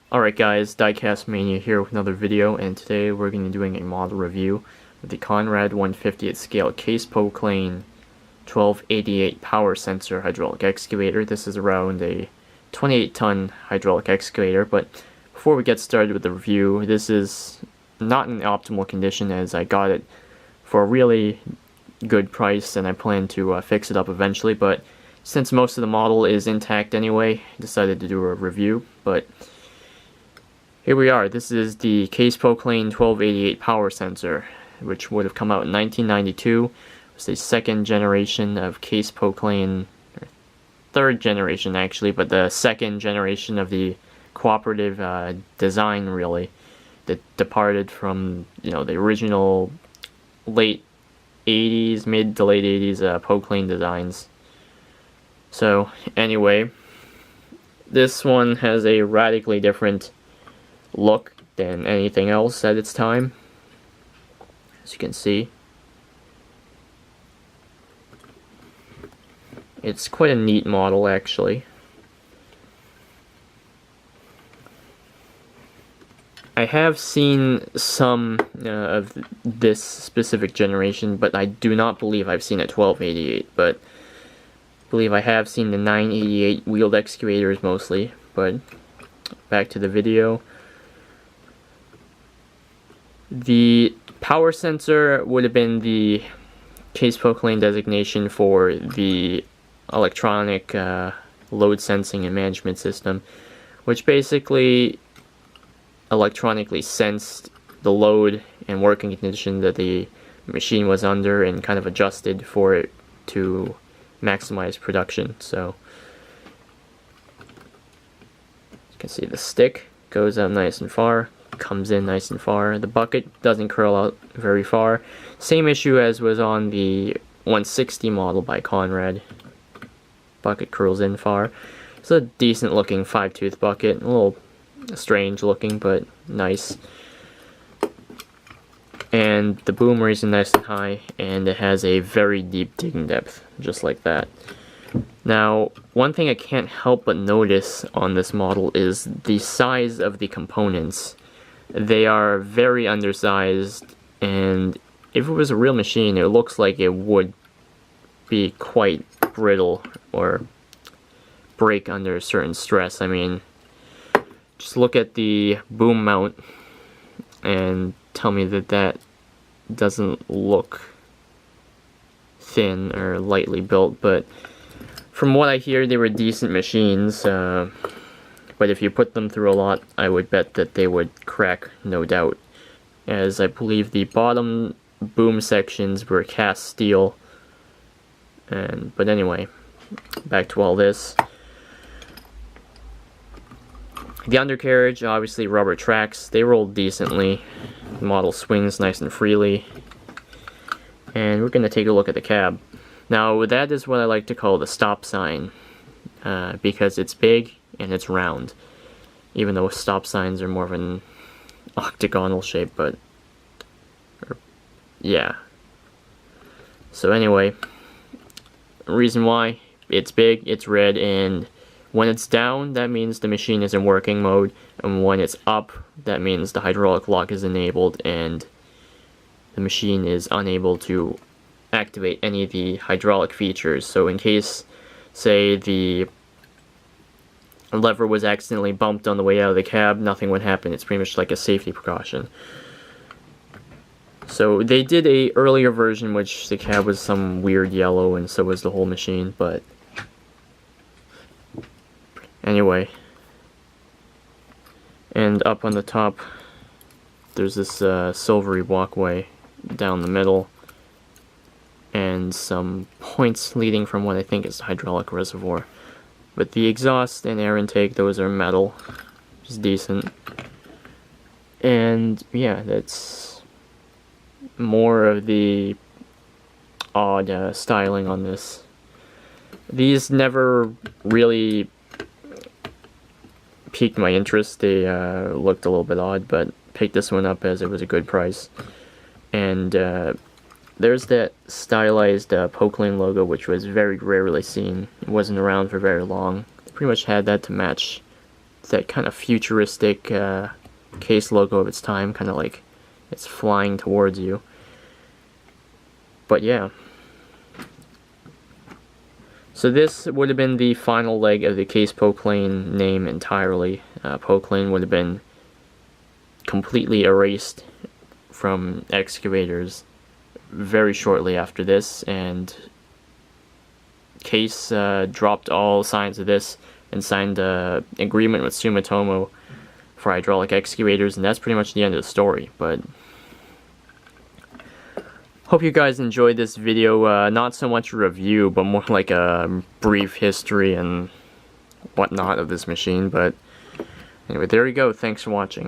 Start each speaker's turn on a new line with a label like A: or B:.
A: Alright guys, diecastmania here with another video, and today we're going to be doing a model review of the Conrad 150th scale case Poclain 1288 PowerSensor hydraulic excavator. This is around a 28-ton hydraulic excavator, but before we get started with the review, this is not in optimal condition as I got it for a really good price and I plan to fix it up eventually, but since most of the model is intact anyway, I decided to do a review. But here we are. This is the Case Poclain 1288 PowerSensor, which would have come out in 1992. It's the second generation of Case Poclain, or third generation actually, but the second generation of the cooperative design really, that departed from the original late 80s, mid to late 80s Poclain designs. So anyway, this one has a radically different look than anything else at its time, as you can see. It's quite a neat model actually. I have seen some of this specific generation, but I do not believe I've seen a 1288, but I believe I have seen the 988 wheeled excavators mostly. But back to the video. The PowerSensor would have been the Case Poclain designation for the electronic load sensing and management system, which basically electronically sensed the load and working condition that the machine was under and kind of adjusted for it to maximize production. So you can see the stick goes up nice and far, comes in nice and far. The bucket doesn't curl out very far. Same issue as was on the 160 model by Conrad. Bucket curls in far. It's a decent looking 5-tooth bucket, a little strange looking but nice. And the boom raising nice and high, and it has a very deep digging depth, just like that. Now, one thing I can't help but notice on this model is the size of the components. They are very undersized, and if it was a real machine, it looks like it would be quite brittle or break under a certain stress. I mean, just look at the boom mount and tell me that that doesn't look thin or lightly built. But from what I hear, they were decent machines, but if you put them through a lot, I would bet that they would crack, no doubt, as I believe the bottom boom sections were cast steel. But anyway, back to all this. The undercarriage, obviously rubber tracks, they roll decently. The model swings nice and freely. And we're going to take a look at the cab. Now that is what I like to call the stop sign, because it's big and it's round. Even though stop signs are more of an octagonal shape, but yeah. So anyway, reason why, it's big, it's red, and when it's down, that means the machine is in working mode, and when it's up, that means the hydraulic lock is enabled and the machine is unable to activate any of the hydraulic features. So in case, say, the lever was accidentally bumped on the way out of the cab, nothing would happen. It's pretty much like a safety precaution. So they did a earlier version which the cab was some weird yellow, and so was the whole machine, but anyway. And up on the top, there's this silvery walkway down the middle, and some points leading from what I think is the hydraulic reservoir. But the exhaust and air intake, those are metal, which is decent. And yeah, that's more of the odd styling on this. These never really piqued my interest. They looked a little bit odd, but picked this one up as it was a good price. And there's that stylized Poclain logo, which was very rarely seen. It wasn't around for very long. They pretty much had that to match that kind of futuristic case logo of its time, kind of like it's flying towards you. But yeah. So this would have been the final leg of the Case Poclain name entirely. Poclain would have been completely erased from excavators very shortly after this, and Case dropped all signs of this and signed an agreement with Sumitomo for hydraulic excavators, and that's pretty much the end of the story. But hope you guys enjoyed this video. Not so much a review, but more like a brief history and whatnot of this machine. But anyway, there you go. Thanks for watching.